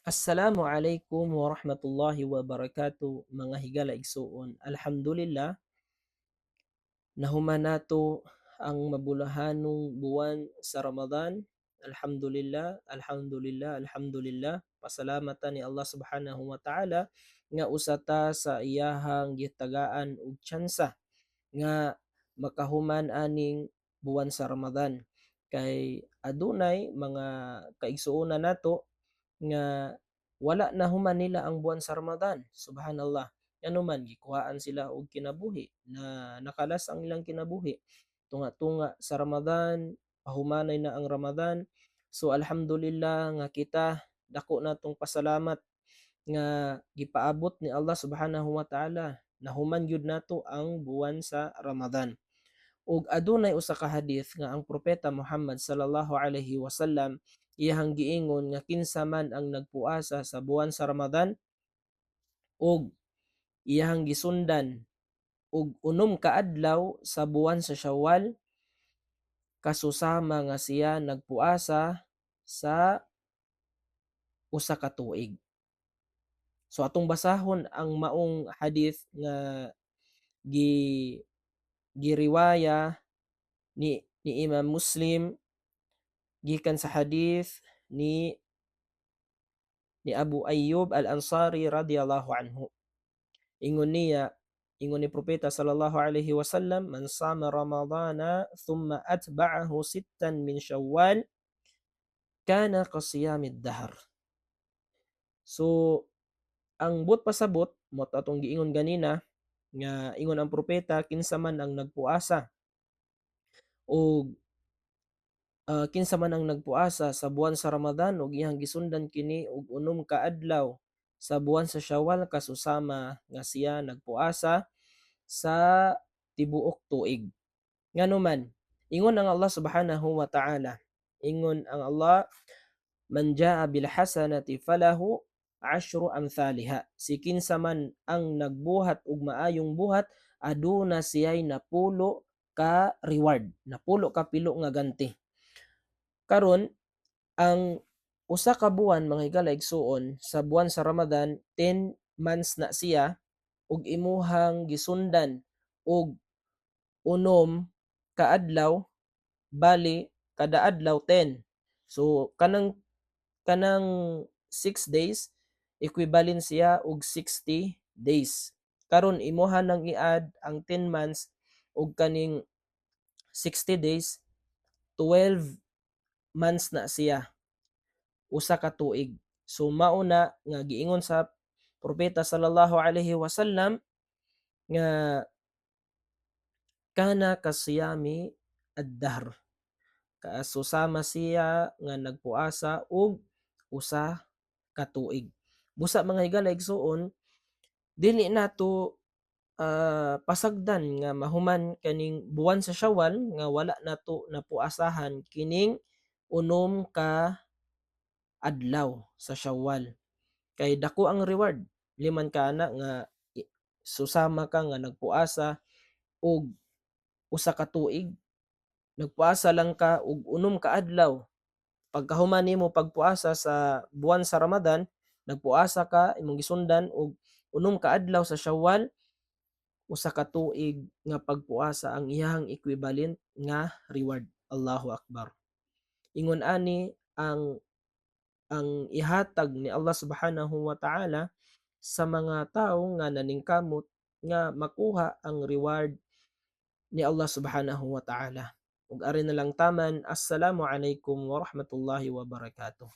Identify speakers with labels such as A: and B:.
A: Assalamualaikum warahmatullahi wabarakatuh mga higala igsuon. Alhamdulillah, nahuman nato ang mabulahanong buwan sa Ramadan. Alhamdulillah, alhamdulillah, alhamdulillah. Pasalamatan ni Allah Subhanahu wa Ta'ala nga usata sa iyahang gitagaan og tsansa nga makahuman aning buwan sa Ramadan. Kay adunay mga kaigsuonan nato nga wala na human nila ang buwan sa Ramadan. Subhanallah. Ano man gikuhaan sila og kinabuhi na nakalas ang ilang kinabuhi. Tunga-tunga sa Ramadan, pahumanay na ang Ramadan. So alhamdulillah nga kita dako natong pasalamat nga gipaabot ni Allah Subhanahu wa Ta'ala nahuman gyud nato ang buwan sa Ramadan. Ug adunay usa ka hadith nga ang propeta Muhammad sallallahu alaihi wasallam iyang giingon nga kinsa man ang nagpuasa sa buwan sa Ramadan ug iyang gisundan og 6 ka adlaw sa buwan sa Shawwal kasusama nga siya nagpuasa sa usa ka tuig. So atong basahon ang maong hadith nga gi giriwaya ni Imam Muslim gikan sa hadith ni Abu Ayyub Al-Ansari radiyallahu anhu. Ingon niya, ingon ni Propeta sallallahu alaihi wasallam, "Man sama Ramadana thumma atba'ahu sittan min Shawwal, kana qasiyamid dahr." So, ang but pasabot mo atong giingon ganina nga ingon ang propeta kinsa man ang nagpuasa o kinsa man ang nagpuasa sa buwan sa Ramadan ug iyang gisundan kini og 6 ka adlaw sa buwan sa Shawwal kasusama nga siya nagpuasa sa tibuok tuig. Nganuman, ingon ang Allah Subhanahu wa Ta'ala, ingon ang Allah, "Man jaa bil hasanati falahu ashru amthaliha." Si kinsa man ang nagbuhat og maayong buhat, aduna siya'y napulo ka reward, napulo ka pilo nga ganti. Karon ang usa ka buwan mga higala igsuon sa buwan sa Ramadan 10 months na siya ug imuhang gisundan og 6 ka adlaw bali kada adlaw 10. So kanang 6 days equivalent siya og 60 days. Karon imuha nang i-add ang 10 months ug kaning 60 days, 12 months na siya, usa ka tuig. So mao na nga giingon sa propeta sallallahu alaihi wasallam nga kana kasiyami ad-dahr. Kasusama siya nga nagpuasa og usa ka tuig. Busa mga higala igsuon, dili nato pasagdan nga mahuman kaning buwan sa Shawwal nga wala nato napuasahan kining 6 ka adlaw sa Shawwal. Kay dako ang reward. Liman ka na nga susama ka nga nagpuasa og usa ka tuig. Nagpuasa lang ka og 6 ka adlaw. Pagkahuman nimo pagpuasa sa buwan sa Ramadan, nagpuasa ka imong gisundan og 6 ka adlaw sa Shawwal, usa ka tuig nga pagpuasa ang iyahang equivalent nga reward. Allahu Akbar. Ingon ani ang ihatag ni Allah Subhanahu wa Ta'ala sa mga tawo nga naningkamot nga makuha ang reward ni Allah Subhanahu wa Ta'ala. Ug ari na lang taman, assalamu alaikum warahmatullahi wabarakatuh.